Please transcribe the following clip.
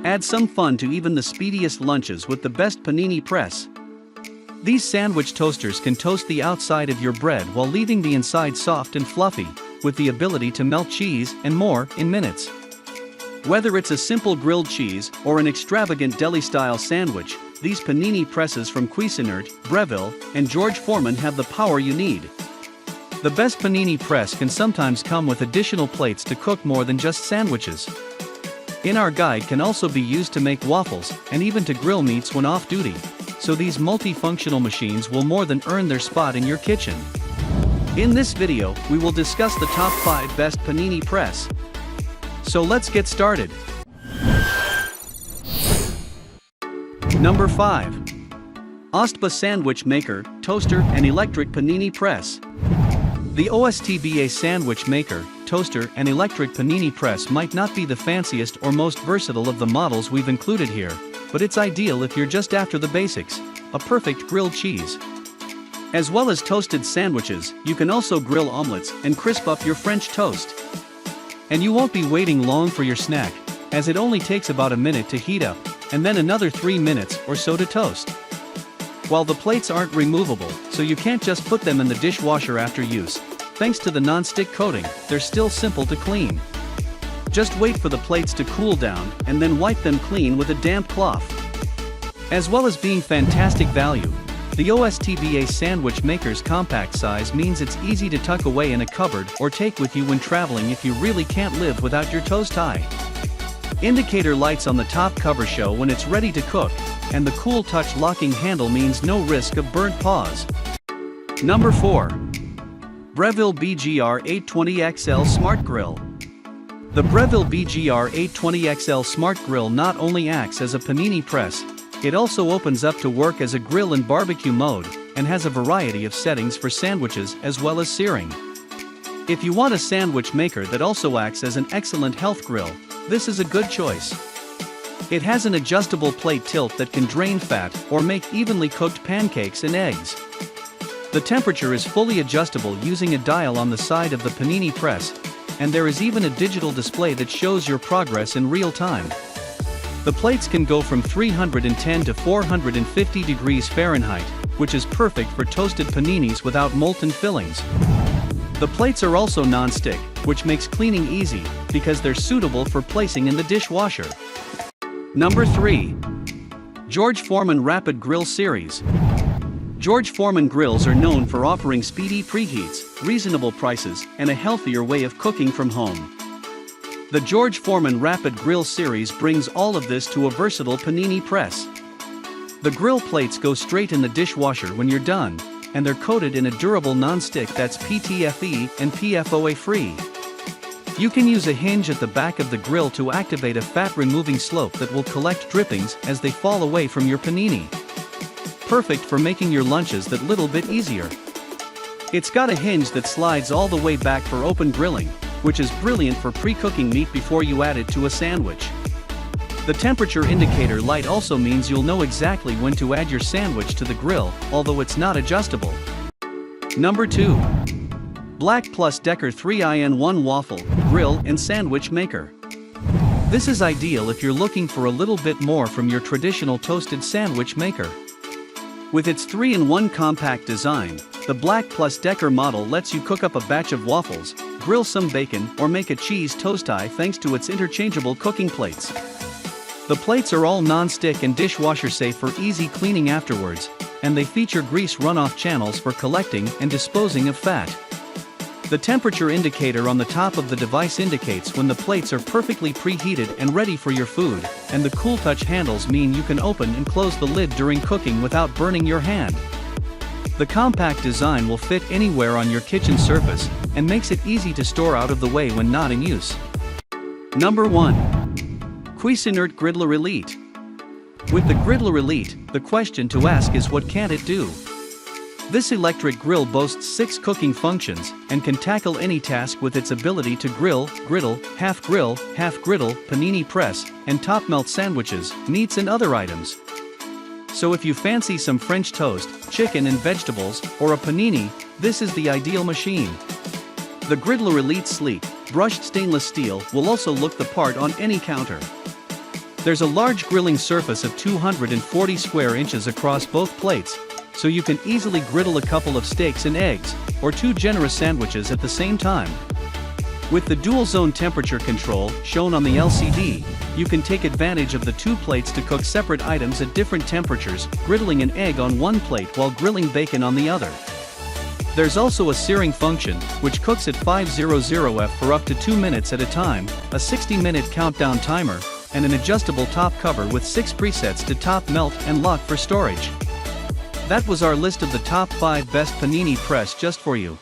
Add some fun to even the speediest lunches with the best Panini Press. These sandwich toasters can toast the outside of your bread while leaving the inside soft and fluffy, with the ability to melt cheese and more in minutes. Whether it's a simple grilled cheese or an extravagant deli-style sandwich, these Panini presses from Cuisinart, Breville, and George Foreman have the power you need. The best Panini press can sometimes come with additional plates to cook more than just sandwiches. In our guide can also be used to make waffles and even to grill meats when off duty, so these multifunctional machines will more than earn their spot in your kitchen. In this video, we will discuss the top 5 best Panini press. So let's get started. Number 5. Ostba Sandwich Maker, Toaster and Electric Panini Press. The Ostba Sandwich Maker, Toaster and Electric Panini Press might not be the fanciest or most versatile of the models we've included here, but it's ideal if you're just after the basics, a perfect grilled cheese. As well as toasted sandwiches, you can also grill omelets and crisp up your French toast. And you won't be waiting long for your snack, as it only takes about a minute to heat up, and then another 3 minutes or so to toast. While the plates aren't removable, so you can't just put them in the dishwasher after use, thanks to the non-stick coating, they're still simple to clean. Just wait for the plates to cool down and then wipe them clean with a damp cloth. As well as being fantastic value, the Ostba Sandwich Maker's compact size means it's easy to tuck away in a cupboard or take with you when traveling if you really can't live without your toast tie. Indicator lights on the top cover show when it's ready to cook, and the cool touch locking handle means no risk of burnt paws. Number 4. Breville BGR 820XL Smart Grill. The Breville BGR 820XL Smart Grill not only acts as a panini press, it also opens up to work as a grill in barbecue mode, and has a variety of settings for sandwiches as well as searing. If you want a sandwich maker that also acts as an excellent health grill, this is a good choice. It has an adjustable plate tilt that can drain fat or make evenly cooked pancakes and eggs. The temperature is fully adjustable using a dial on the side of the panini press, and there is even a digital display that shows your progress in real time. The plates can go from 310 to 450 degrees Fahrenheit, which is perfect for toasted paninis without molten fillings. The plates are also non-stick, which makes cleaning easy, because they're suitable for placing in the dishwasher. Number 3. George Foreman Rapid Grill Series. George Foreman grills are known for offering speedy preheats, reasonable prices, and a healthier way of cooking from home. The George Foreman Rapid Grill Series brings all of this to a versatile panini press. The grill plates go straight in the dishwasher when you're done, and they're coated in a durable non-stick that's PTFE and PFOA free. You can use a hinge at the back of the grill to activate a fat-removing slope that will collect drippings as they fall away from your panini. Perfect for making your lunches that little bit easier. It's got a hinge that slides all the way back for open grilling, which is brilliant for pre-cooking meat before you add it to a sandwich. The temperature indicator light also means you'll know exactly when to add your sandwich to the grill, although it's not adjustable. Number 2. Black + Decker 3-in-1 Waffle, Grill and Sandwich Maker. This is ideal if you're looking for a little bit more from your traditional toasted sandwich maker. With its 3-in-1 compact design, the Black + Decker model lets you cook up a batch of waffles, grill some bacon, or make a cheese toast tie thanks to its interchangeable cooking plates. The plates are all non-stick and dishwasher safe for easy cleaning afterwards, and they feature grease runoff channels for collecting and disposing of fat. The temperature indicator on the top of the device indicates when the plates are perfectly preheated and ready for your food, and the cool touch handles mean you can open and close the lid during cooking without burning your hand. The compact design will fit anywhere on your kitchen surface, and makes it easy to store out of the way when not in use. Number 1. Cuisinart Griddler Elite. With the Griddler Elite, the question to ask is what can't it do? This electric grill boasts 6 cooking functions, and can tackle any task with its ability to grill, griddle, half griddle, panini press, and top melt sandwiches, meats and other items. So if you fancy some French toast, chicken and vegetables, or a panini, this is the ideal machine. The Griddler Elite sleek, brushed stainless steel will also look the part on any counter. There's a large grilling surface of 240 square inches across both plates, so you can easily griddle a couple of steaks and eggs, or 2 generous sandwiches at the same time. With the dual zone temperature control shown on the LCD, you can take advantage of the 2 plates to cook separate items at different temperatures, griddling an egg on one plate while grilling bacon on the other. There's also a searing function, which cooks at 500F for up to 2 minutes at a time, a 60-minute countdown timer, and an adjustable top cover with 6 presets to top, melt, and lock for storage. That was our list of the top 5 best Panini Press just for you.